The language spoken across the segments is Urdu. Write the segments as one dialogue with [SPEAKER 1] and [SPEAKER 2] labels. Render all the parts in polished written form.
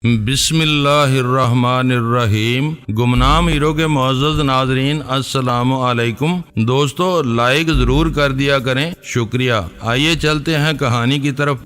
[SPEAKER 1] بسم اللہ الرحمن الرحیم۔ گمنام ہیرو کے معزز ناظرین السلام علیکم۔ دوستو لائک ضرور کر دیا کریں، شکریہ۔ آئیے چلتے ہیں کہانی کی طرف۔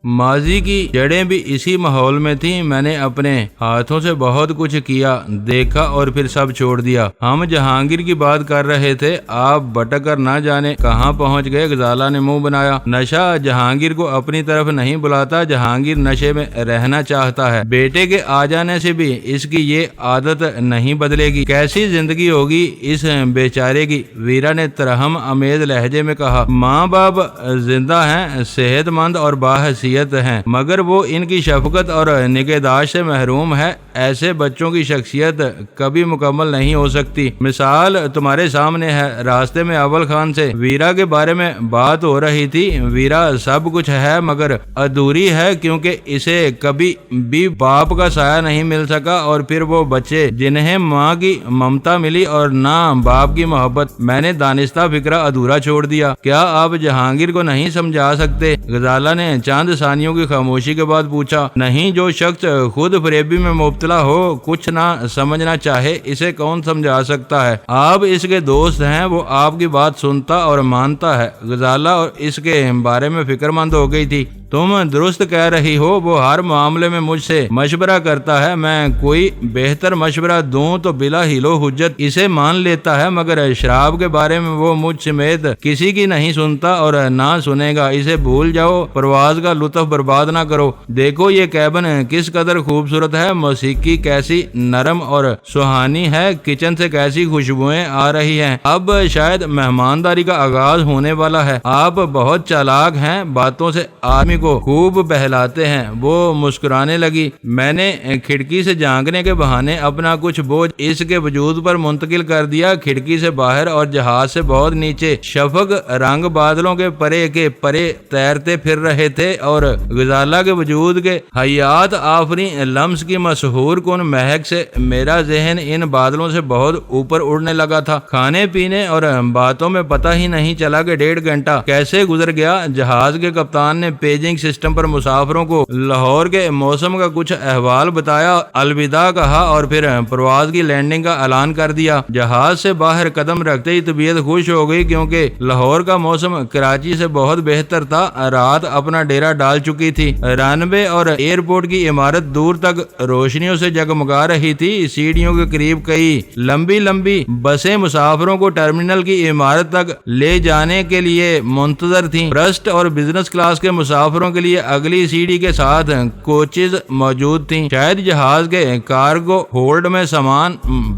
[SPEAKER 1] ماضی کی جڑیں بھی اسی ماحول میں تھیں۔ میں نے اپنے ہاتھوں سے بہت کچھ کیا، دیکھا اور پھر سب چھوڑ دیا۔ ہم جہانگیر کی بات کر رہے تھے، آپ بٹک کر نہ جانے کہاں پہنچ گئے۔ غزالہ نے منہ بنایا۔ نشہ جہانگیر کو اپنی طرف نہیں بلاتا، جہانگیر نشے میں رہنا چاہتا ہے۔ بیٹے کے آ جانے سے بھی اس کی یہ عادت نہیں بدلے گی۔ کیسی زندگی ہوگی اس بیچارے کی، ویرا نے ترہم امیز لہجے میں کہا۔ ماں باپ زندہ ہیں، صحت مند اور باحثیت ہیں، مگر وہ ان کی شفقت اور نگہداشت سے محروم ہے۔ ایسے بچوں کی شخصیت کبھی مکمل نہیں ہو سکتی۔ مثال تمہارے سامنے ہے۔ راستے میں اول خان سے ویرا کے بارے میں بات ہو رہی تھی۔ ویرا سب کچھ ہے مگر ادھوری ہے، کیونکہ اسے کبھی بھی باپ کا سایہ نہیں مل سکا، اور پھر وہ بچے جنہیں ماں کی ممتا ملی اور نہ باپ کی محبت، میں نے دانستہ فکرہ ادھورا چھوڑ دیا۔ کیا آپ جہانگیر کو نہیں سمجھا سکتے؟ غزالہ نے چند ثانیوں کی خاموشی کے بعد پوچھا۔ نہیں، جو شخص خود فریبی میں مبتلا ہو، کچھ نہ سمجھنا چاہے، اسے کون سمجھا سکتا ہے؟ آپ اس کے دوست ہیں، وہ آپ کی بات سنتا اور مانتا ہے۔ غزالہ اور اس کے بارے میں فکر مند ہو گئی تھی۔ تم درست کہہ رہی ہو، وہ ہر معاملے میں مجھ سے مشورہ کرتا ہے۔ میں کوئی بہتر مشورہ دوں تو بلا ہیل و حجت اسے مان لیتا ہے، مگر شراب کے بارے میں وہ مجھ سمیت کسی کی نہیں سنتا اور نہ سنے گا۔ اسے بھول جاؤ، پرواز کا لطف برباد نہ کرو۔ دیکھو یہ کیبن کس قدر خوبصورت ہے، موسیقی کیسی نرم اور سہانی ہے، کچن سے کیسی خوشبوئیں آ رہی ہیں۔ اب شاید مہمانداری کا آغاز ہونے والا ہے۔ آپ بہت چالاک ہیں، باتوں سے آدمی کو خوب بہلاتے ہیں۔ وہ مسکرانے لگی۔ میں نے کھڑکی سے جھانکنے کے بہانے اپنا کچھ بوجھ اس کے وجود پر منتقل کر دیا۔ کھڑکی سے باہر اور جہاز سے بہت نیچے شفق رنگ بادلوں کے پرے تیرتے پھر رہے تھے، اور غزالہ کے وجود کے حیات آفریں لمس کی مسحور کن مہک سے میرا ذہن ان بادلوں سے بہت اوپر اڑنے لگا تھا۔ کھانے پینے اور باتوں میں پتہ ہی نہیں چلا کہ 1.5 گھنٹہ کیسے گزر گیا۔ جہاز کے کپتان نے پیجنگ سسٹم پر مسافروں کو لاہور کے موسم کا کچھ احوال بتایا، الوداع کہا اور پھر پرواز کی لینڈنگ کا اعلان کر دیا۔ جہاز سے باہر قدم رکھتے ہی طبیعت خوش ہو گئی، کیونکہ لاہور کا موسم کراچی سے بہت بہتر تھا۔ رات اپنا ڈیرا ڈال چکی تھی۔ رن وے اور ایئرپورٹ کی عمارت دور تک روشنیوں سے جگمگا رہی تھی۔ سیڑھیوں کے قریب کئی لمبی بسیں مسافروں کو ٹرمینل کی عمارت تک لے جانے کے لیے منتظر تھیں۔ فرسٹ اور بزنس کلاس کے مسافروں کے لیے اگلی سیڑھی کے ساتھ کوچز موجود تھیں۔ شاید جہاز کے کارگو ہولڈ میں سامان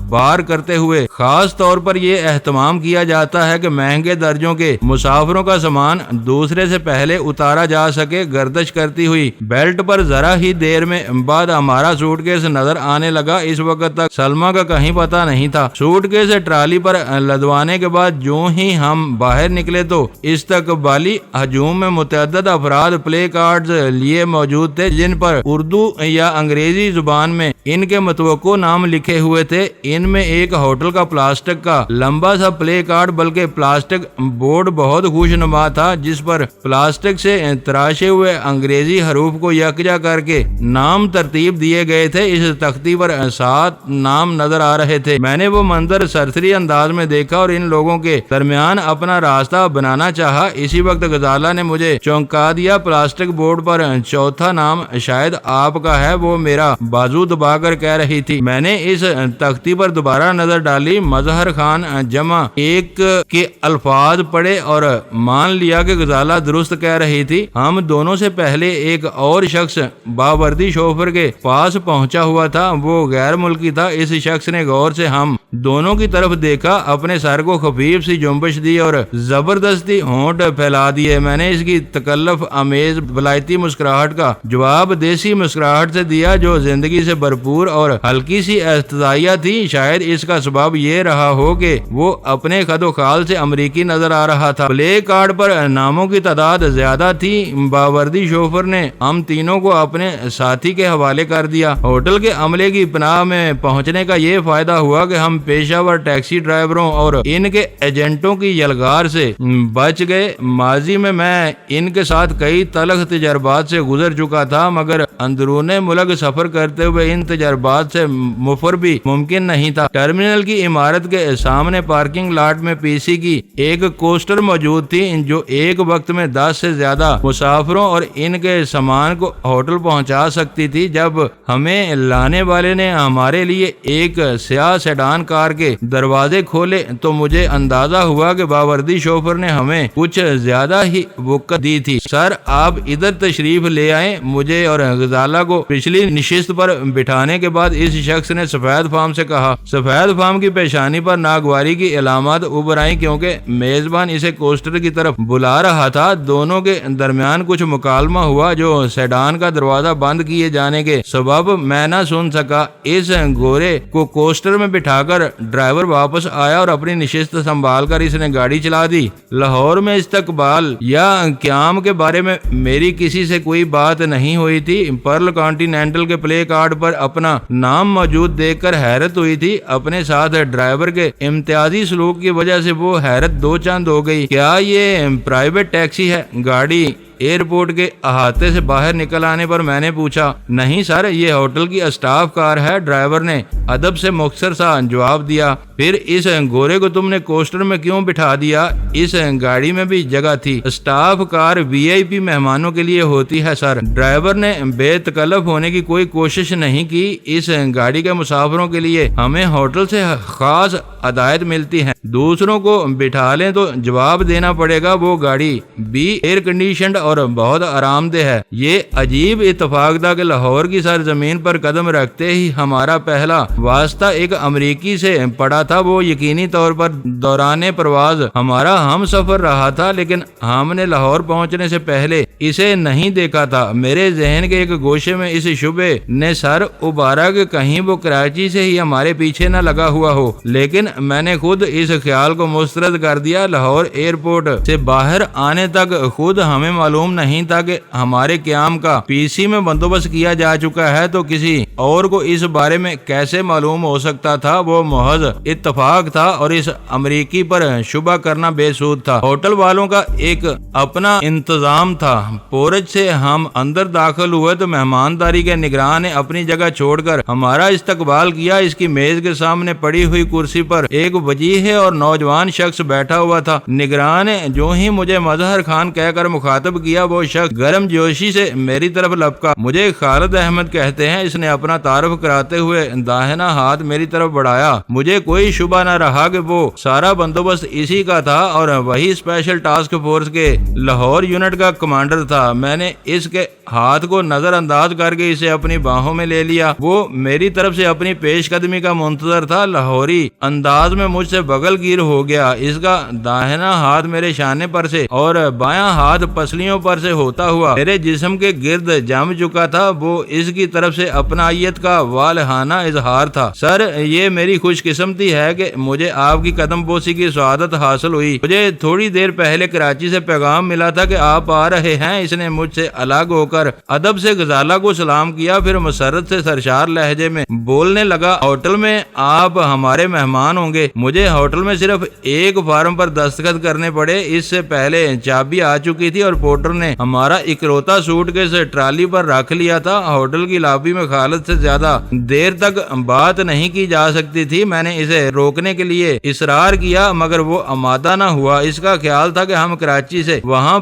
[SPEAKER 1] بار کرتے ہوئے خاص طور پر یہ اہتمام کیا جاتا ہے کہ مہنگے درجوں کے مسافروں کا سامان دوسرے سے پہلے اتارا جا سکے۔ گردش کرتی ہوئی بیلٹ پر ذرا ہی دیر میں بعد ہمارا سوٹ کیس نظر آنے لگا۔ اس وقت تک سلمہ کا کہیں پتہ نہیں تھا۔ سوٹ کیس ٹرالی پر لدوانے کے بعد جو ہی ہم باہر نکلے تو استقبالی ہجوم میں متعدد افراد پلے کارڈز لیے موجود تھے، جن پر اردو یا انگریزی زبان میں ان کے متوقع نام لکھے ہوئے تھے۔ ان میں ایک ہوٹل کا پلاسٹک کا لمبا سا پلے کارڈ، بلکہ پلاسٹک بورڈ بہت خوشنما تھا، جس پر پلاسٹک سے تراشے ہوئے انگریزی حروف کو یکجا کر کے نام ترتیب دیے گئے تھے۔ اس تختی پر 7 نام نظر آ رہے تھے۔ میں نے وہ منظر سرسری انداز میں دیکھا اور ان لوگوں کے درمیان اپنا راستہ بنانا چاہا۔ اسی وقت غزالہ نے مجھے چونکا دیا۔ پلاسٹک بورڈ پر 4تھا نام شاید آپ کا ہے، وہ میرا بازو دبا کر کہہ رہی تھی۔ میں نے اس تختی پر دوبارہ نظر ڈالی، مظہر خان جمع 1 کے الفاظ پڑھے اور مان لیا کہ غزالہ درست کہہ رہی تھی۔ ہم دونوں سے پہلے ایک اور شخص باوردی شوفر کے پاس پہنچا ہوا تھا، وہ غیر ملکی تھا۔ اس شخص نے غور سے ہم دونوں کی طرف دیکھا، اپنے سر کو خفیف سی جنبش دی اور زبردستی ہونٹ پھیلا دیے۔ میں نے اس کی تکلف آمیز ولایتی مسکراہٹ کا جواب دیسی مسکراہٹ سے دیا، جو زندگی سے بھرپور اور ہلکی سی استدعائیہ تھی۔ شاید اس کا سبب یہ رہا ہو کہ وہ اپنے خد و خال سے امریکی نظر آ رہا تھا۔ پلے کارڈ پر ناموں کی تعداد زیادہ تھی۔ باوردی شوفر نے ہم تینوں کو اپنے ساتھی کے حوالے کر دیا۔ ہوٹل کے عملے کی پناہ میں پہنچنے کا یہ فائدہ ہوا کہ ہم پیشہ ور ٹیکسی ڈرائیوروں اور ان کے ایجنٹوں کی یلغار سے بچ گئے۔ ماضی میں ان کے ساتھ کئی تلخ تجربات سے گزر چکا تھا، مگر اندرون ملک سفر کرتے ہوئے ان تجربات سے مفر بھی ممکن نہیں تھا۔ ٹرمینل کی عمارت کے سامنے پارکنگ لاٹ میں پی سی کی ایک کوسٹر موجود تھی جو ایک وقت میں 10 سے زیادہ مسافروں اور ان کے سامان کو ہوٹل پہنچا سکتی تھی۔ جب ہمیں لانے والے نے ہمارے لیے ایک سیاہ سیڈان کار کے دروازے کھولے تو مجھے اندازہ ہوا کہ باوردی شوفر نے ہمیں کچھ زیادہ ہی وقت دی تھی۔ سر، آپ ادھر تشریف لے آئیں۔ مجھے اور غزالہ کو پچھلی نشست پر بٹھانے کے بعد اس شخص نے سفید فام سے کہا۔ سفید فام کی پیشانی پر ناگواری کی علامات ابھر آئیں کیونکہ میزبان اسے کوسٹر کی طرف بلا رہا تھا۔ دونوں کے درمیان کچھ مکالمہ ہوا جو سیڈان کا دروازہ بند کیے جانے کے سبب میں نہ سن سکا۔ اس گورے کو کوسٹر میں بٹھا کر ڈرائیور واپس آیا اور اپنی نشست سنبھال کر اس نے گاڑی چلا دی۔ لاہور میں استقبال یا قیام کے بارے میں میری کسی سے کوئی بات نہیں ہوئی تھی۔ پرل کانٹینینٹل کے پلے کارڈ پر اپنا نام موجود دیکھ کر حیرت ہوئی تھی۔ اپنے ساتھ ڈرائیور کے امتیازی سلوک کی وجہ سے وہ حیرت دو چاند ہو گئی۔ کیا یہ پرائیویٹ ٹیکسی ہے؟ گاڑی ایئرپورٹ کے احاطے سے باہر نکل آنے پر میں نے پوچھا۔ نہیں سر، یہ ہوٹل کی اسٹاف کار ہے، ڈرائیور نے ادب سے مختصر سا جواب دیا۔ پھر اس گورے کو تم نے کوسٹر میں کیوں بٹھا دیا؟ اس گاڑی میں بھی جگہ تھی۔ اسٹاف کار وی آئی پی مہمانوں کے لیے ہوتی ہے سر۔ ڈرائیور نے بے تکلف ہونے کی کوئی کوشش نہیں کی۔ اس گاڑی کے مسافروں کے لیے ہمیں ہوٹل سے خاص ہدایت ملتی ہے۔ دوسروں کو بٹھا لیں تو جواب دینا پڑے گا۔ وہ گاڑی بھی ایئر کنڈیشنڈ اور بہت آرام دہ ہے۔ یہ عجیب اتفاق تھا کہ لاہور کی سرزمین پر قدم رکھتے ہی ہمارا پہلا واسطہ ایک امریکی سے پڑا تھا۔ وہ یقینی طور پر دوران پرواز ہمارا ہم سفر رہا تھا، لیکن ہم نے لاہور پہنچنے سے پہلے اسے نہیں دیکھا تھا۔ میرے ذہن کے ایک گوشے میں اس شبے نے سر ابھارا کہ کہیں وہ کراچی سے ہی ہمارے پیچھے نہ لگا ہوا ہو، لیکن میں نے خود اس خیال کو مسترد کر دیا۔ لاہور ایئرپورٹ سے باہر آنے تک خود ہمیں معلوم نہیں تھا کہ ہمارے قیام کا پی سی میں بندوبست کیا جا چکا ہے، تو کسی اور کو اس بارے میں کیسے معلوم ہو سکتا تھا؟ وہ محض اتفاق تھا اور اس امریکی پر شبہ کرنا بے سود تھا۔ ہوٹل والوں کا ایک اپنا انتظام تھا۔ پورج سے ہم اندر داخل ہوئے تو مہمانداری کے نگران نے اپنی جگہ چھوڑ کر ہمارا استقبال کیا۔ اس کی میز کے سامنے پڑی ہوئی کرسی پر ایک وجیح اور نوجوان شخص بیٹھا ہوا تھا۔ نگران نے جو ہی مجھے مظہر خان کہہ کر مخاطب کیا، وہ شخص گرم جوشی سے میری طرف لپکا۔ مجھے خالد احمد کہتے ہیں۔ اس نے اپنا تعارف کراتے ہوئے داہنا ہاتھ میری طرف بڑھایا۔ مجھے کوئی شبہ نہ رہا کہ وہ سارا بندوبست اسی کا تھا اور وہی اسپیشل ٹاسک فورس کے لاہور یونٹ کا کمانڈر تھا۔ میں نے اس کے ہاتھ کو نظر انداز کر کے اسے اپنی باہوں میں لے لیا۔ وہ میری طرف سے اپنی پیش قدمی کا منتظر تھا۔ لاہوری انداز میں مجھ سے بغل گیر ہو گیا۔ اس کا داہنا ہاتھ میرے شانے پر سے اور بایاں ہاتھ پسلیوں پر سے ہوتا ہوا میرے جسم کے گرد جم چکا تھا۔ وہ اس کی طرف سے اپنائیت کا والہانہ اظہار تھا۔ سر، یہ میری خوش قسمتی ہے کہ مجھے آپ کی قدم بوسی کی سعادت حاصل ہوئی۔ مجھے تھوڑی دیر پہلے کراچی سے پیغام ملا تھا کہ آپ آ رہے ہیں۔ اس نے مجھ سے الگ ہو کر ادب سے غزالہ کو سلام کیا، پھر مسرت سے سرشار لہجے میں بولنے لگا۔ ہوٹل میں آپ ہمارے مہمان ہوں گے۔ مجھے ہوٹل میں صرف ایک فارم پر دستخط کرنے پڑے۔ اس سے پہلے چابی آ چکی تھی اور پورٹر نے ہمارا اکلوتا سوٹ کیس ٹرالی پر رکھ لیا تھا۔ ہوٹل کی لابی میں خالد سے زیادہ دیر تک بات نہیں کی جا سکتی تھی۔ میں نے اسے روکنے کے لیے اصرار کیا مگر وہ آمادہ نہ ہوا۔ اس کا خیال تھا کہ ہم کراچی سے وہاں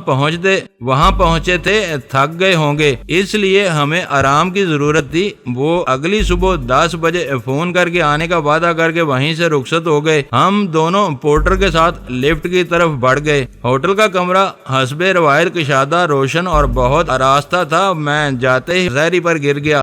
[SPEAKER 1] پہنچے تھے، تھک گئے ہوں گے، اس لیے ہمیں آرام کی ضرورت تھی۔ وہ اگلی صبح 10 بجے فون کر کے آنے کا وعدہ کر کے وہیں سے رخصت ہو گئے۔ ہم دونوں پورٹر کے ساتھ لفٹ کی طرف بڑھ گئے۔ ہوٹل کا کمرہ حسب روایت کشادہ، روشن اور بہت آراستہ تھا۔ میں جاتے ہی زہری پر گر گیا۔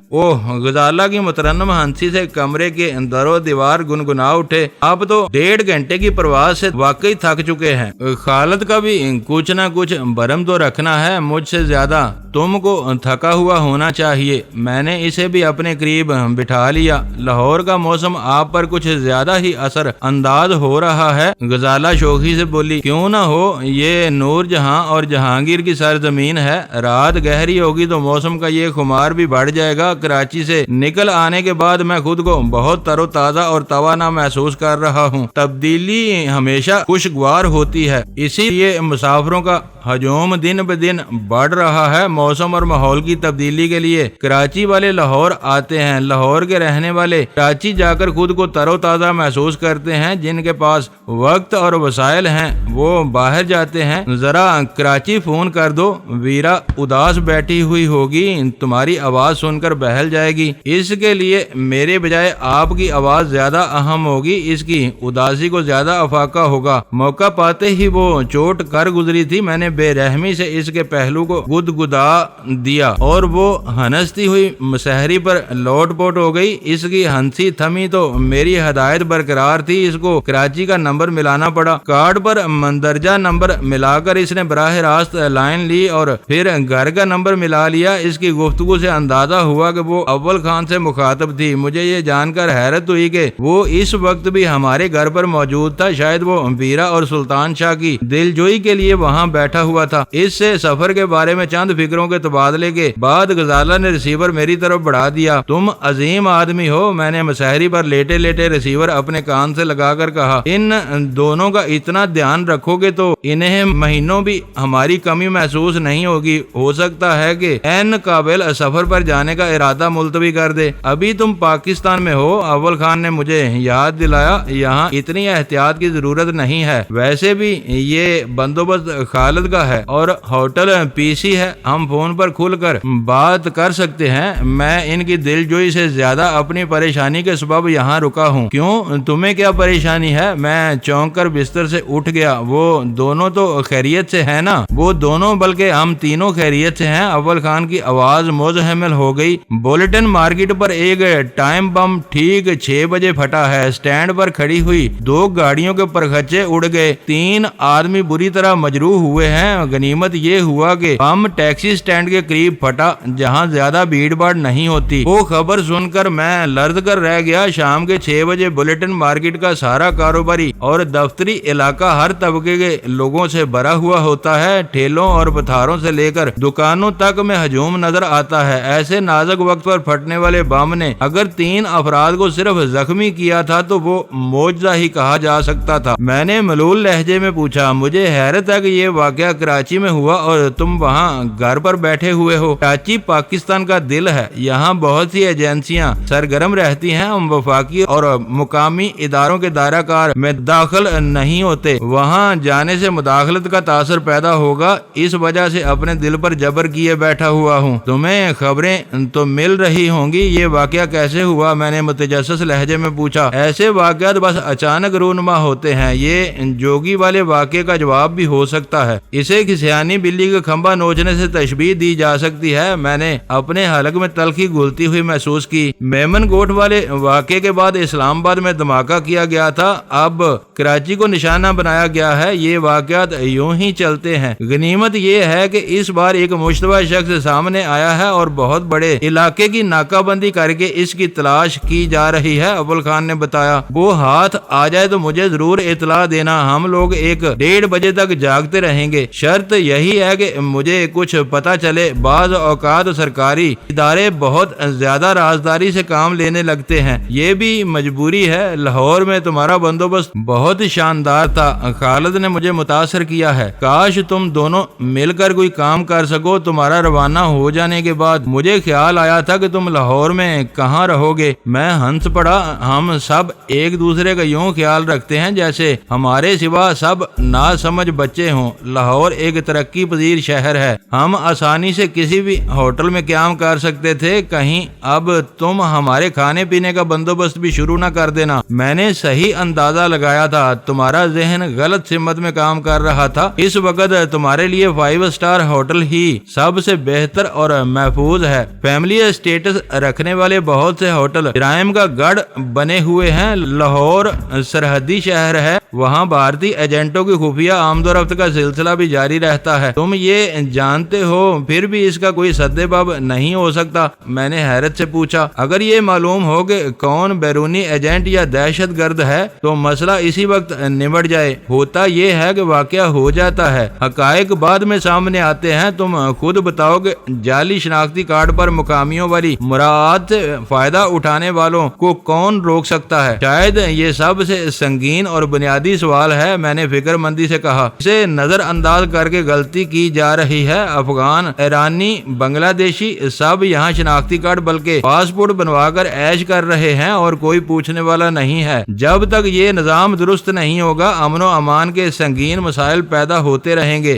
[SPEAKER 1] غزالہ کی مترنم ہنسی سے کمرے کے در و دیوار گنگنا اٹھے۔ آپ تو 1.5 گھنٹے کی پرواز سے واقعی تھک چکے ہیں۔ خالد کا بھی کچھ نہ کچھ برم تو رکھنا ہے، مجھ سے زیادہ تم کو تھکا ہوا ہونا چاہیے۔ میں نے اسے بھی اپنے قریب بٹھا لیا۔ لاہور کا موسم آپ پر کچھ زیادہ ہی اثر انداز ہو رہا ہے، غزالہ شوخی سے بولی۔ کیوں نہ ہو، یہ نور جہاں اور جہانگیر کی سرزمین ہے۔ رات گہری ہوگی تو موسم کا یہ خمار بھی بڑھ جائے گا۔ کراچی سے نکل آنے کے بعد میں خود کو بہت تر و تازہ اور توانا محسوس کر رہا ہوں۔ تبدیلی ہمیشہ خوشگوار ہوتی ہے، اسی لیے مسافروں کا ہجوم دن بہ دن بڑھ رہا ہے۔ موسم اور ماحول کی تبدیلی کے لیے کراچی والے لاہور آتے ہیں، لاہور کے رہنے والے کراچی جا کر خود کو تر و تازہ محسوس کرتے ہیں۔ جن کے پاس وقت اور وسائل ہیں وہ باہر جاتے ہیں۔ ذرا کراچی فون کر دو، ویرا اداس بیٹھی ہوئی ہوگی، تمہاری آواز سن کر بہل جائے گی۔ اس کے لیے میرے بجائے آپ کی آواز زیادہ اہم ہوگی، اس کی اداسی کو زیادہ افاقہ ہوگا۔ موقع پاتے ہی وہ چوٹ کر گزری تھی، میں نے بے رحمی سے اس کے پہلو کو گدگدا دیا اور وہ ہنستی ہوئی مسحری پر لوٹ پوٹ ہو گئی۔ اس کی ہنسی تھمی تو میری ہدایت برقرار تھی، اس کو کراچی کا نمبر ملانا پڑا۔ کارڈ پر مندرجہ نمبر ملا کر اس نے براہ راست لائن لی اور پھر گھر کا نمبر ملا لیا۔ اس کی گفتگو سے اندازہ ہوا کہ وہ اول خان سے مخاطب تھی۔ مجھے یہ جان کر حیرت ہوئی کہ وہ اس وقت بھی ہمارے گھر پر موجود تھا، شاید وہ ویرا اور سلطان شاہ کی دل جوئی کے لیے وہاں بیٹھا ہوا تھا۔ اس سے سفر کے بارے میں چند فکروں کے تبادلے کے بعد غزالہ نے ریسیور میری طرف بڑھا دیا۔ تم عظیم آدمی ہو، میں نے مسحری پر لیٹے لیٹے ریسیور اپنے کان سے لگا کر کہا۔ ان دونوں کا اتنا دھیان رکھو گے تو انہیں مہینوں بھی ہماری کمی محسوس نہیں ہوگی۔ ہو سکتا ہے کہ عین قابل سفر پر جانے کا ارادہ ملتوی کر دے۔ ابھی تم پاکستان میں ہو، اول خان نے مجھے یاد دلایا۔ یہاں اتنی احتیاط کی ضرورت نہیں ہے، ویسے بھی یہ بندوبست خالد کا ہے اور ہوٹل پی سی ہے، ہم فون پر کھل کر بات کر سکتے ہیں۔ میں ان کی دل جوئی سے زیادہ اپنی پریشانی کے سبب یہاں رکا ہوں۔ کیوں، تمہیں کیا پریشانی ہے؟ میں چونک کر بستر سے اٹھ گیا۔ وہ دونوں تو خیریت سے ہیں نا؟ وہ دونوں بلکہ ہم تینوں خیریت سے ہیں۔ اول خان کی آواز مزمل ہو گئی۔ بولٹن مارکیٹ پر ایک ٹائم بم ٹھیک 6 بجے پھٹا ہے۔ سٹینڈ پر کھڑی ہوئی 2 گاڑیوں کے پرخچے اڑ گئے، 3 آدمی بری طرح مجروح ہوئے ہیں۔ غنیمت یہ ہوا کہ بم ٹیکسی سٹینڈ کے قریب پھٹا جہاں زیادہ بھیڑ بھاڑ نہیں ہوتی۔ وہ خبر سن کر میں لرز کر رہ گیا۔ شام کے 6 بجے بولٹن مارکیٹ کا سارا کاروباری اور دفتری علاقہ ہر طبقے کے لوگوں سے بھرا ہوا ہوتا ہے۔ ٹھیلوں اور پتھاروں سے لے کر دکانوں تک میں ہجوم نظر آتا ہے۔ ایسے نازک وقت پر پھٹنے والے بم نے اگر 3 افراد کو صرف زخمی کیا تھا تو وہ معجزہ ہی کہا جا سکتا تھا۔ میں نے ملول لہجے میں پوچھا، مجھے حیرت ہے کہ یہ واقعہ کراچی میں ہوا اور تم وہاں گھر پر بیٹھے ہوئے ہو۔ کراچی پاکستان کا دل ہے، یہاں بہت سی ایجنسیاں سرگرم رہتی ہیں، ہم وفاقی اور مقامی اداروں کے دائرہ کار میں داخل نہیں ہوتے۔ وہاں جانے سے مداخلت کا تاثر پیدا ہوگا، اس وجہ سے اپنے دل پر جبر کیے بیٹھا ہوا ہوں۔ تمہیں خبریں تو مل رہی ہوں گی، یہ واقعہ کیسے ہوا؟ میں نے متجسس لہجے میں پوچھا۔ ایسے واقعات بس اچانک رونما ہوتے ہیں، یہ جوگی والے واقعے کا جواب بھی ہو سکتا ہے۔ اسے کھسیانی بلی کا کھمبا نوچنے سے تشبیہ دی جا سکتی ہے۔ میں نے اپنے حلق میں تلخی گھلتی ہوئی محسوس کی۔ میمن گوٹ والے واقعے کے بعد اسلام آباد میں دھماکہ کیا گیا تھا، اب کراچی کو نشانہ بنایا گیا ہے۔ یہ واقعات یوں ہی چلتے ہیں۔ غنیمت یہ ہے کہ اس بار ایک مشتبہ شخص سامنے آیا ہے اور بہت بڑے علاقے کی ناکہ بندی کر کے اس کی تلاش کی جا رہی ہے، اول خان نے بتایا۔ وہ ہاتھ آ جائے تو مجھے ضرور اطلاع دینا، ہم لوگ 1-1.5 بجے تک جاگتے رہیں گے۔ شرط یہی ہے کہ مجھے کچھ پتہ چلے۔ بعض اوقات سرکاری ادارے بہت زیادہ رازداری سے کام لینے لگتے ہیں، یہ بھی مجبوری ہے۔ لاہور میں تمہارا بندوبست بہت شاندار تھا، خالد نے مجھے متاثر کیا ہے۔ کاش تم دونوں مل کر کوئی کام کر سکو۔ تمہارا روانہ ہو جانے کے بعد مجھے خیال آیا تھا کہ تم لاہور میں کہاں رہو گے۔ میں ہنس پڑا۔ ہم سب ایک دوسرے کا یوں خیال رکھتے ہیں جیسے ہمارے سوا سب ناسمجھ بچے ہوں۔ لاہور ایک ترقی پذیر شہر ہے، ہم آسانی سے کسی بھی ہوٹل میں قیام کر سکتے تھے، کہیں اب تم ہمارے کھانے پینے کا بندوبست بھی شروع نہ کر دینا۔ میں نے صحیح اندازہ لگایا تھا، تمہارا ذہن غلط سمت میں کام کر رہا تھا۔ اس وقت تمہارے لیے 5 سٹار ہوٹل ہی سب سے بہتر اور محفوظ ہے۔ فیملی اسٹیٹس رکھنے والے بہت سے ہوٹل جرائم کا گڑھ بنے ہوئے ہیں۔ لاہور سرحدی شہر ہے، وہاں بھارتی ایجنٹوں کی خفیہ آمد و رفت کا سلسلہ بھی جاری رہتا ہے، تم یہ جانتے ہو، پھر بھی اس کا کوئی سد باب نہیں ہو سکتا؟ میں نے حیرت سے پوچھا۔ اگر یہ معلوم ہو کہ کون بیرونی ایجنٹ یا دہشت گرد ہے تو مسئلہ اسی وقت نمٹ جائے۔ ہوتا یہ ہے کہ واقعہ ہو جاتا ہے، حقائق بعد میں سامنے آتے ہیں۔ تم خود بتاؤ کہ جعلی شناختی کارڈ پر مقامیوں والی مراعات سے فائدہ اٹھانے والوں کو کون روک سکتا ہے؟ شاید یہ سب سے سنگین اور بنیادی بنیادی سوال ہے، میں نے فکر مندی سے کہا۔ اسے نظر انداز کر کے غلطی کی جا رہی ہے۔ افغان، ایرانی، بنگلہ دیشی سب یہاں شناختی کارڈ بلکہ پاسپورٹ بنوا کر عیش کر رہے ہیں اور کوئی پوچھنے والا نہیں ہے۔ جب تک یہ نظام درست نہیں ہوگا، امن و امان کے سنگین مسائل پیدا ہوتے رہیں گے۔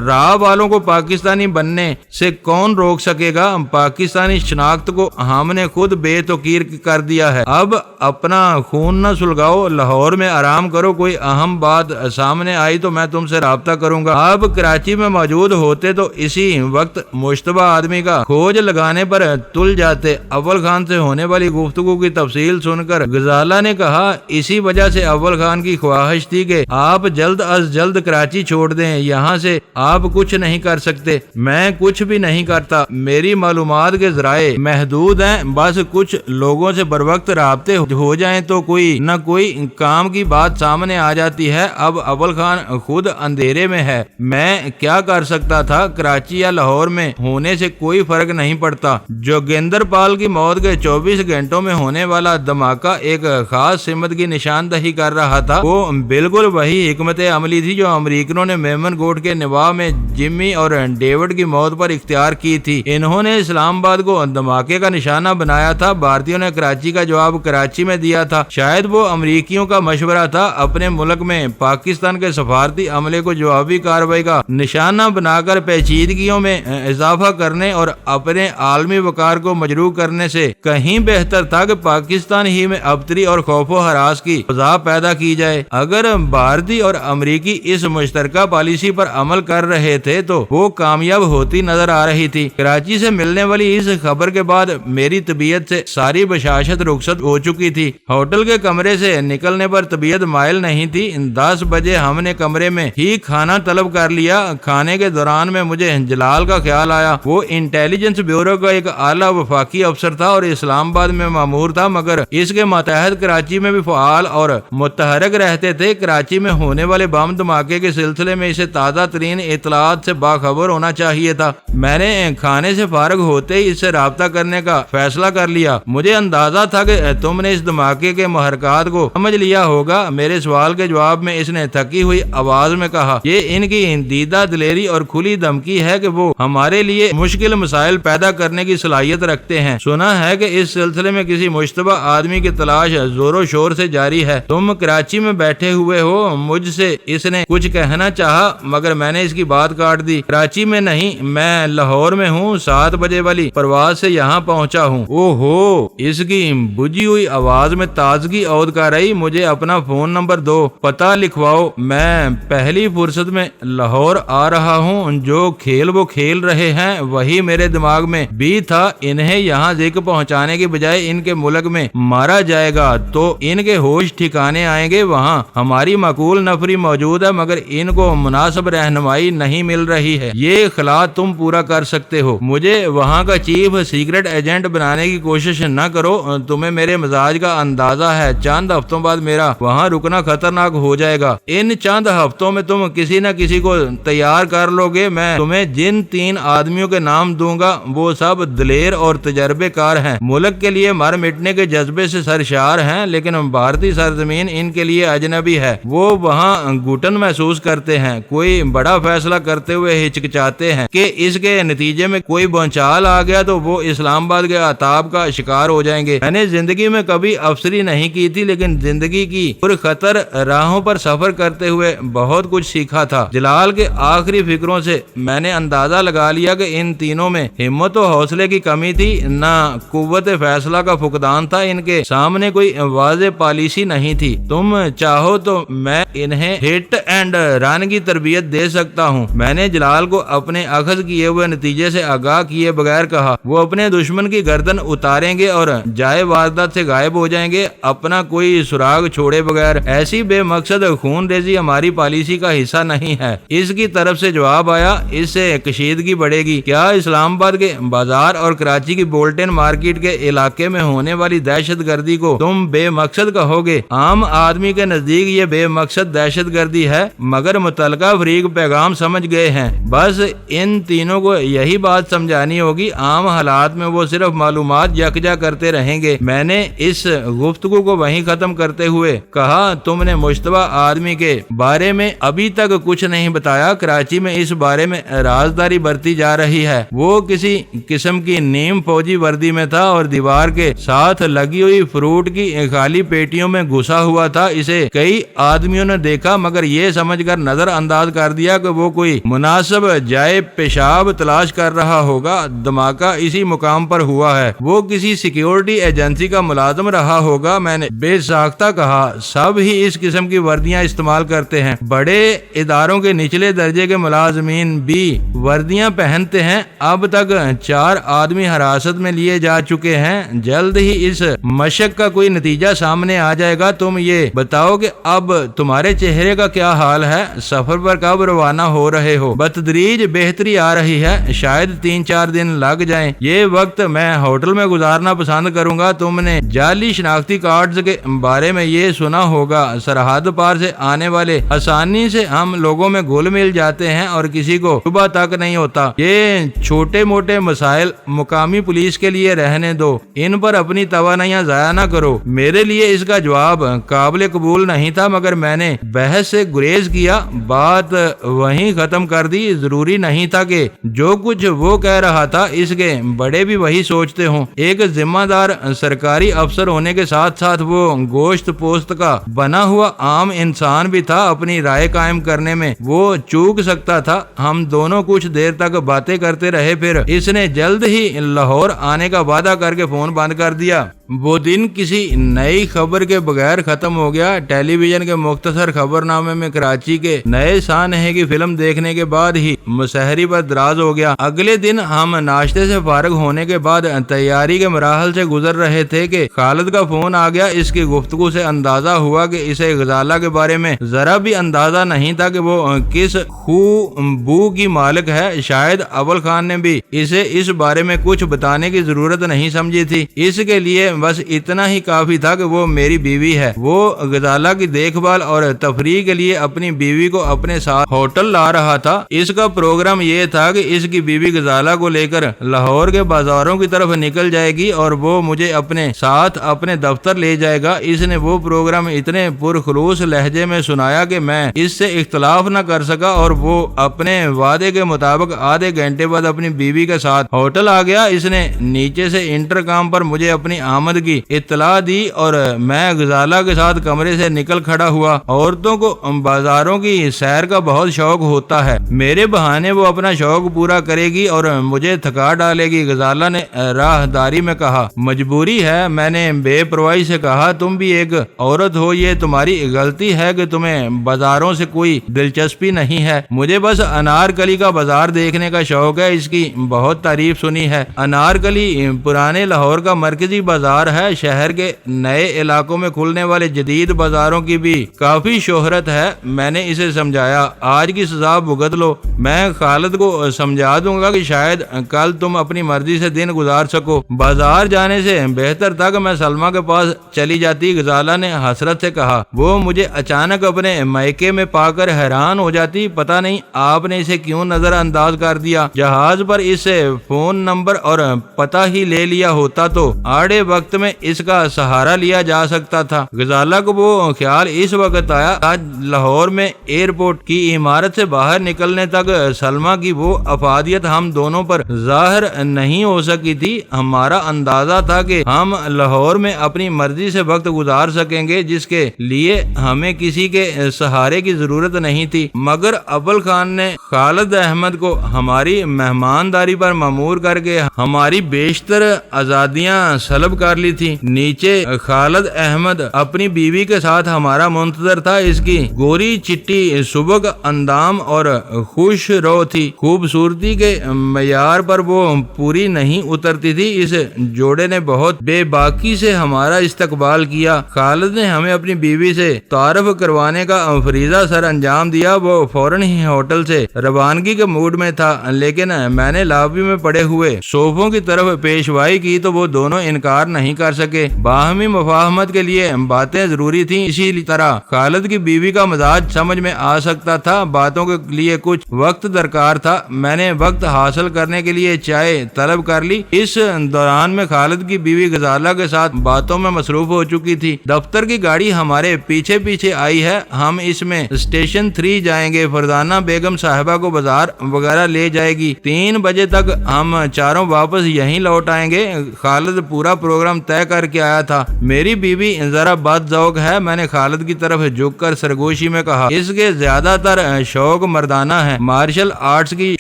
[SPEAKER 1] راہ والوں کو پاکستانی بننے سے کون روک سکے گا؟ پاکستانی شناخت کو ہم نے خود بے توقیر کر دیا ہے۔ اب اپنا خون نہ سلگاؤ، لاہور میں آرام کرو۔ کوئی اہم بات سامنے آئی تو میں تم سے رابطہ کروں گا۔ آپ کراچی میں موجود ہوتے تو اسی وقت مشتبہ آدمی کا کھوج لگانے پر تل جاتے۔ اول خان سے ہونے والی گفتگو کی تفصیل سن کر غزالہ نے کہا، اسی وجہ سے اول خان کی خواہش تھی کہ آپ جلد از جلد کراچی چھوڑ دیں۔ یہاں سے آپ کچھ نہیں کر سکتے۔ میں کچھ بھی نہیں کرتا، میری معلومات کے ذرائع محدود ہیں۔ بس کچھ لوگوں سے بر وقت رابطے ہو جائیں تو کوئی نہ کوئی کام کی بات سامنے آ جاتی ہے۔ اب اول خان خود اندھیرے میں ہے، میں کیا کر سکتا تھا؟ کراچی یا لاہور میں ہونے سے کوئی فرق نہیں پڑتا۔ جوگیندر پال کی موت کے 24 گھنٹوں میں ہونے والا دھماکہ ایک خاص سمت کی نشاندہی کر رہا تھا۔ وہ بالکل وہی حکمت عملی تھی جو امریکنوں نے میمن گوٹ کے نواح میں جمی اور ڈیوڈ کی موت پر اختیار کی تھی۔ انہوں نے اسلام آباد کو دھماکے کا نشانہ بنایا تھا۔ بھارتیوں نے کراچی کا جواب کراچی میں دیا تھا۔ شاید وہ امریکیوں کا مشورہ تھا اپنے ملک میں پاکستان کے سفارتی عملے کو جوابی کارروائی کا نشانہ بنا کر پیچیدگیوں میں اضافہ کرنے اور اپنے عالمی وقار کو مجروح کرنے سے کہیں بہتر تھا کہ پاکستان ہی میں ابتری اور خوف و ہراس کی فضا پیدا کی جائے۔ اگر بھارتی اور امریکی اس مشترکہ پالیسی پر عمل کر رہے تھے تو وہ کامیاب ہوتی نظر آ رہی تھی۔ کراچی سے ملنے والی اس خبر کے بعد میری طبیعت سے ساری بشاشت رخصت ہو چکی تھی۔ ہوٹل کے کمرے سے نکلنے پر طبیعت مائل نہیں تھی۔ 10 بجے ہم نے کمرے میں ہی کھانا طلب کر لیا۔ کھانے کے دوران میں مجھے جلال کا خیال آیا۔ وہ انٹیلیجنس بیورو کا ایک اعلیٰ وفاقی افسر تھا اور اسلام آباد میں مامور تھا، مگر اس کے ماتحت کراچی میں بھی فعال اور متحرک رہتے تھے۔ کراچی میں ہونے والے بم دھماکے کے سلسلے میں اسے تازہ ترین اطلاعات سے باخبر ہونا چاہیے تھا۔ میں نے کھانے سے فارغ ہوتے ہی اس سے رابطہ کرنے کا فیصلہ کر لیا۔ مجھے اندازہ تھا کہ تم نے اس دھماکے کے محرکات کو سمجھ لیا ہوگا۔ میرے سوال کے جواب میں اس نے تھکی ہوئی آواز میں کہا، یہ ان کی دیدہ دلیری اور کھلی دھمکی ہے کہ وہ ہمارے لیے مشکل مسائل پیدا کرنے کی صلاحیت رکھتے ہیں۔ سنا ہے کہ اس سلسلے میں کسی مشتبہ آدمی کی تلاش زور و شور سے جاری ہے۔ تم کراچی میں بیٹھے ہوئے ہو۔ مجھ سے اس نے کچھ کہنا چاہا مگر میں نے اس کی بات کاٹ دی۔ کراچی میں نہیں، میں لاہور میں ہوں۔ 7 بجے والی پرواز سے یہاں پہنچا ہوں۔ او ہو، اس کی بجھی ہوئی آواز میں تازگی عود کر رہی۔ مجھے اپنا فون نمبر دو، پتہ لکھواؤ۔ میں پہلی فرصت میں لاہور آ رہا ہوں۔ جو کھیل وہ کھیل رہے ہیں وہی میرے دماغ میں بھی تھا۔ انہیں یہاں ذکر پہنچانے کی بجائے ان کے ملک میں مارا جائے گا تو ان کے ہوش ٹھکانے آئیں گے۔ وہاں ہماری معقول نفری موجود ہے مگر ان کو مناسب رہنمائی نہیں مل رہی ہے۔ یہ خلا تم پورا کر سکتے ہو۔ مجھے وہاں کا چیف سیکرٹ ایجنٹ بنانے کی کوشش نہ کرو۔ تمہیں میرے مزاج کا اندازہ ہے۔ چند ہفتوں بعد میرا وہاں رکنا خطرناک ہو جائے گا۔ ان چند ہفتوں میں تم کسی نہ کسی کو تیار کر لو گے۔ میں تمہیں جن 3 آدمیوں کے نام دوں گا وہ سب دلیر اور تجربے کار ہیں، ملک کے لیے مر مٹنے کے جذبے سے سرشار ہیں، لیکن بھارتی سرزمین ان کے لیے اجنبی ہے۔ وہ وہاں گھٹن محسوس کرتے ہیں، کوئی بڑا فیصلہ کرتے ہوئے ہچکچاتے ہیں کہ اس کے نتیجے میں کوئی بھونچال آ گیا تو وہ اسلام آباد کے عطاب کا شکار ہو جائیں گے۔ میں نے زندگی میں کبھی افسری نہیں کی تھی لیکن زندگی کی پرخطر راہوں پر سفر کرتے ہوئے بہت کچھ سیکھا تھا۔ جلال کے آخری فکروں سے میں نے اندازہ لگا لیا کہ ان تینوں میں ہمت و حوصلے کی کمی تھی، نہ قوت فیصلہ کا فقدان تھا۔ ان کے سامنے کوئی واضح پالیسی نہیں تھی۔ تم چاہو تو میں انہیں ہٹ اینڈ رن کی تربیت دے سکتا ہوں۔ میں نے جلال کو اپنے اخذ کیے ہوئے نتیجے سے آگاہ کیے بغیر کہا، وہ اپنے دشمن کی گردن اتاریں گے اور جائے واردات سے غائب ہو جائیں گے، اپنا کوئی سراغ چھوڑے بغیر۔ ایسی بے مقصد خون ریزی ہماری پالیسی کا حصہ نہیں ہے۔ اس کی طرف سے جواب آیا، اس سے کشیدگی بڑھے گی۔ کیا اسلام آباد کے بازار اور کراچی کی بولٹن مارکیٹ کے علاقے میں ہونے والی دہشت گردی کو تم بے مقصد کہو گے؟ عام آدمی کے نزدیک یہ بے مقصد دہشت گردی ہے، مگر متعلقہ فریق پیغام سمجھ گئے ہیں۔ بس ان تینوں کو یہی بات سمجھانی ہوگی۔ عام حالات میں وہ صرف معلومات یکجا کرتے رہیں گے۔ میں نے اس گفتگو کو وہیں ختم کرتے ہوئے کہا، تم تم نے مشتبہ آدمی کے بارے میں ابھی تک کچھ نہیں بتایا۔ کراچی میں اس بارے میں رازداری برتی جا رہی ہے۔ وہ کسی قسم کی نیم فوجی وردی میں تھا اور دیوار کے ساتھ لگی ہوئی فروٹ کی خالی پیٹیوں میں گھسا ہوا تھا۔ اسے کئی آدمیوں نے دیکھا مگر یہ سمجھ کر نظر انداز کر دیا کہ وہ کوئی مناسب جائے پیشاب تلاش کر رہا ہوگا۔ دھماکہ اسی مقام پر ہوا ہے۔ وہ کسی سیکیورٹی ایجنسی کا ملازم رہا ہوگا۔ میں نے بے ساختہ کہا، سب ہی اس قسم کی وردیاں استعمال کرتے ہیں۔ بڑے اداروں کے نچلے درجے کے ملازمین بھی وردیاں پہنتے ہیں۔ اب تک 4 آدمی حراست میں لیے جا چکے ہیں۔ جلد ہی اس مشق کا کوئی نتیجہ سامنے آ جائے گا۔ تم یہ بتاؤ کہ اب تمہارے چہرے کا کیا حال ہے؟ سفر پر کب روانہ ہو رہے ہو؟ بتدریج بہتری آ رہی ہے، شاید 3-4 دن لگ جائیں۔ یہ وقت میں ہوٹل میں گزارنا پسند کروں گا۔ تم نے جعلی شناختی کارڈز کے بارے میں یہ سنا ہوگا۔ سرحد پار سے آنے والے آسانی سے ہم لوگوں میں گھل مل جاتے ہیں اور کسی کو شبہ تک نہیں ہوتا۔ یہ چھوٹے موٹے مسائل مقامی پولیس کے لیے رہنے دو، ان پر اپنی توانائیاں ضائع نہ کرو۔ میرے لیے اس کا جواب قابل قبول نہیں تھا مگر میں نے بحث سے گریز کیا، بات وہیں ختم کر دی۔ ضروری نہیں تھا کہ جو کچھ وہ کہہ رہا تھا اس کے بڑے بھی وہی سوچتے ہوں۔ ایک ذمہ دار سرکاری افسر ہونے کے ساتھ ساتھ وہ گوشت پوست کا بنا ہوا عام انسان بھی تھا۔ اپنی رائے قائم کرنے میں وہ چوک سکتا تھا۔ ہم دونوں کچھ دیر تک باتیں کرتے رہے، پھر اس نے جلد ہی لاہور آنے کا وعدہ کر کے فون بند کر دیا۔ وہ دن کسی نئی خبر کے بغیر ختم ہو گیا۔ ٹیلی ویژن کے مختصر خبر نامے میں کراچی کے نئے سانحے کی فلم دیکھنے کے بعد ہی مسحری پر دراز ہو گیا۔ اگلے دن ہم ناشتے سے فارغ ہونے کے بعد تیاری کے مراحل سے گزر رہے تھے کہ خالد کا فون آ گیا۔ اس کی گفتگو سے اندازہ ہوا کہ اسے غزالہ کے بارے میں ذرا بھی اندازہ نہیں تھا کہ وہ کس خوبو کی مالک ہے۔ شاید اول خان نے بھی اسے اس بارے میں کچھ بتانے کی ضرورت نہیں سمجھی تھی۔ اس کے لیے بس اتنا ہی کافی تھا کہ وہ میری بیوی ہے۔ وہ غزالہ کی دیکھ بھال اور تفریح کے لیے اپنی بیوی کو اپنے ساتھ ہوٹل لا رہا تھا۔ اس کا پروگرام یہ تھا کہ اس کی بیوی غزالہ کو لے کر لاہور کے بازاروں کی طرف نکل جائے گی اور وہ مجھے اپنے ساتھ اپنے دفتر لے جائے گا۔ اس نے وہ پروگرام اتنے پرخلوص لہجے میں سنایا کہ میں اس سے اختلاف نہ کر سکا اور وہ اپنے وعدے کے مطابق آدھے گھنٹے بعد اپنی بیوی کے ساتھ ہوٹل آ گیا۔ اس نے نیچے سے انٹرکام پر مجھے اپنی آمد کی اطلاع دی اور میں غزالہ کے ساتھ کمرے سے نکل کھڑا ہوا۔ عورتوں کو بازاروں کی سیر کا بہت شوق ہوتا ہے، میرے بہانے وہ اپنا شوق پورا کرے گی اور مجھے تھکا ڈالے گی۔ غزالہ نے راہداری میں کہا۔ مجبوری ہے، میں نے بے پرواہی سے کہا۔ تم بھی ایک عورت ہو، یہ تمہاری غلطی ہے کہ تمہیں بازاروں سے کوئی دلچسپی نہیں ہے۔ مجھے بس انارکلی کا بازار دیکھنے کا شوق ہے، اس کی بہت تعریف سنی ہے۔ انارکلی پرانے لاہور کا مرکزی بازار ہے۔ شہر کے نئے علاقوں میں کھلنے والے جدید بازاروں کی بھی کافی شہرت ہے۔ میں نے اسے سمجھایا، آج کی سزا بھگت لو۔ میں خالد کو سمجھا دوں گا کہ شاید کل تم اپنی مرضی سے دن گزار سکو۔ بازار جانے سے بہتر تھا کہ میں سلمہ کے پاس چلی جاتی، غزالہ نے حسرت سے کہا۔ وہ مجھے اچانک اپنے مائکے میں پا کر حیران ہو جاتی۔ پتہ نہیں آپ نے اسے کیوں نظر انداز کر دیا۔ جہاز پر اس سے فون نمبر اور پتہ ہی لے لیا ہوتا تو آڑے وقت میں اس کا سہارا لیا جا سکتا تھا۔ غزالہ کو وہ خیال اس وقت آیا، آج لاہور میں ایئرپورٹ کی عمارت سے باہر نکلنے تک سلمہ کی وہ افادیت ہم دونوں پر ظاہر نہیں ہو سکی تھی۔ ہمارا اندازہ تھا کہ ہم لاہور میں اپنی مرضی سے وقت گزار سکیں گے، جس کے لیے ہمیں کسی کے سہارے کی ضرورت نہیں تھی، مگر اول خان نے خالد احمد کو ہماری مہمانداری پر مامور کر کے ہماری بیشتر آزادیاں سلب کر لی تھی۔ نیچے خالد احمد اپنی بیوی کے ساتھ ہمارا منتظر تھا۔ اس کی گوری چٹی سبک اندام اور خوش رو تھی، خوبصورتی کے معیار پر وہ پوری نہیں اترتی تھی۔ اس جوڑے نے بہت بے باکی سے ہمارا استقبال کیا۔ خالد نے ہمیں اپنی بیوی سے تعارف کروانے کا فریضہ سر انجام دیا۔ وہ فوراً ہی ہوٹل سے روانگی کے موڈ میں تھا، لیکن میں نے لابی میں پڑے ہوئے صوفوں کی طرف پیشوائی کی تو وہ دونوں انکار نہیں نہیں کر سکے۔ باہمی مفاہمت کے لیے باتیں ضروری تھیں، اسی طرح خالد کی بیوی کا مزاج سمجھ میں آ سکتا تھا، باتوں کے لیے کچھ وقت درکار تھا۔ میں نے وقت حاصل کرنے کے لیے چائے طلب کر لی۔ اس دوران میں خالد کی بیوی غزالہ کے ساتھ باتوں میں مصروف ہو چکی تھی۔ دفتر کی گاڑی ہمارے پیچھے پیچھے آئی ہے، ہم اس میں اسٹیشن 3 جائیں گے۔ فرزانہ بیگم صاحبہ کو بازار وغیرہ لے جائے گی، 3 بجے تک ہم چاروں واپس یہیں لوٹ آئیں گے۔ خالد پورا پروگرام طے کر کے آیا تھا۔ میری بیوی ذرا بد ذوق ہے، میں نے خالد کی طرف جھک کر سرگوشی میں کہا۔ اس کے زیادہ تر شوق مردانہ ہے، مارشل آرٹس کی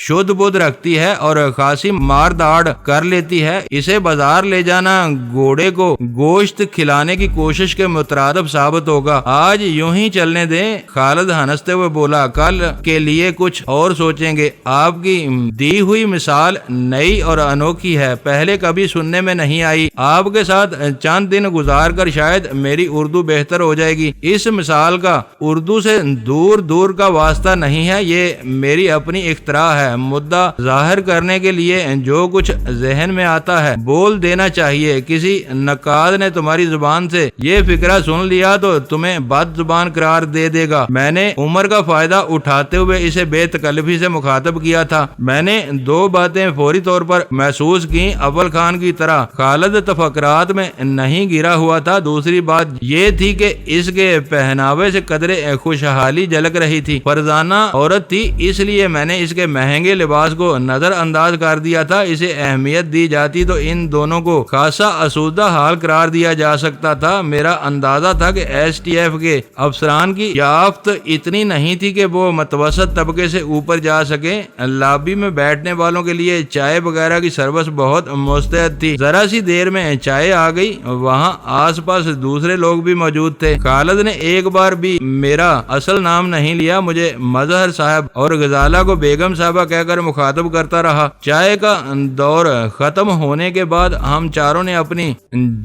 [SPEAKER 1] شدھ بدھ رکھتی ہے اور خاصی مار داڑ کر لیتی ہے۔ اسے بازار لے جانا گھوڑے کو گوشت کھلانے کی کوشش کے مترادف ثابت ہوگا۔ آج یوں ہی چلنے دیں۔ خالد ہنستے ہوئے بولا، کل کے لیے کچھ اور سوچیں گے۔ آپ کی دی ہوئی مثال نئی اور انوکھی ہے، پہلے کبھی سننے میں نہیں آئی۔ آپ کے ساتھ چند دن گزار کر شاید میری اردو بہتر ہو جائے گی۔ اس مثال کا اردو سے دور دور کا واسطہ نہیں ہے، یہ میری اپنی اختراع ہے۔ مدعا ظاہر کرنے کے لیے جو کچھ ذہن میں آتا ہے بول دینا چاہیے۔ کسی نقاد نے تمہاری زبان سے یہ فکرہ سن لیا تو تمہیں بد زبان قرار دے دے گا۔ میں نے عمر کا فائدہ اٹھاتے ہوئے اسے بے تکلفی سے مخاطب کیا تھا۔ میں نے 2 باتیں فوری طور پر محسوس کی۔ اول خان کی طرح خالد تفکرات میں نہیں گرا ہوا تھا، دوسری بات یہ تھی کہ اس کے پہناوے سے قدرے خوشحالی جھلک رہی تھی۔ فرزانہ عورت تھی، اس لیے میں نے اس کے مہنگے لباس کو نظر انداز کر دیا تھا۔ اسے اہمیت دی جاتی تو ان دونوں کو خاصا آسودہ حال قرار دیا جا سکتا تھا۔ میرا اندازہ تھا کہ ایس ٹی ایف کے افسران کی یافت اتنی نہیں تھی کہ وہ متوسط طبقے سے اوپر جا سکے۔ لابی میں بیٹھنے والوں کے لیے چائے وغیرہ کی سروس بہت مستعد تھی۔ ذرا سی دیر میں چائے آ گئی، وہاں آس پاس دوسرے لوگ بھی موجود تھے۔ خالد نے ایک بار بھی میرا اصل نام نہیں لیا، مجھے مظہر صاحب اور غزالہ کو بیگم صاحبہ کہہ کر مخاطب کرتا رہا۔ چائے کا دور ختم ہونے کے بعد ہم چاروں نے اپنی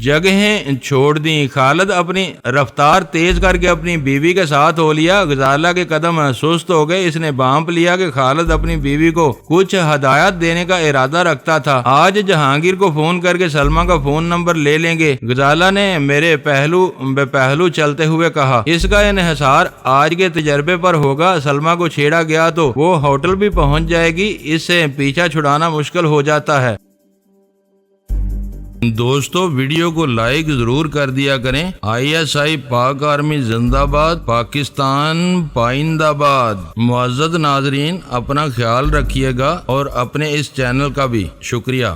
[SPEAKER 1] جگہیں چھوڑ دیں۔ خالد اپنی رفتار تیز کر کے اپنی بیوی کے ساتھ ہو لیا۔ غزالہ کے قدم سست ہو گئے۔ اس نے بانپ لیا کہ خالد اپنی بیوی کو کچھ ہدایت دینے کا ارادہ رکھتا تھا۔ آج جہانگیر کو فون کر کے سلمہ کا فون نمبر لے لیں گے، غزالہ نے میرے پہلو بے پہلو چلتے ہوئے کہا۔ اس کا انحصار آج کے تجربے پر ہوگا۔ سلمہ کو چھیڑا گیا تو وہ ہوٹل بھی پہنچ جائے گی، اس سے پیچھا چھڑانا مشکل ہو جاتا ہے۔ دوستو ویڈیو کو لائک ضرور کر دیا کریں۔ ISI پاک آرمی زندہ باد، پاکستان پائندہ باد۔ معزز ناظرین، اپنا خیال رکھیے گا اور اپنے اس چینل کا بھی شکریہ۔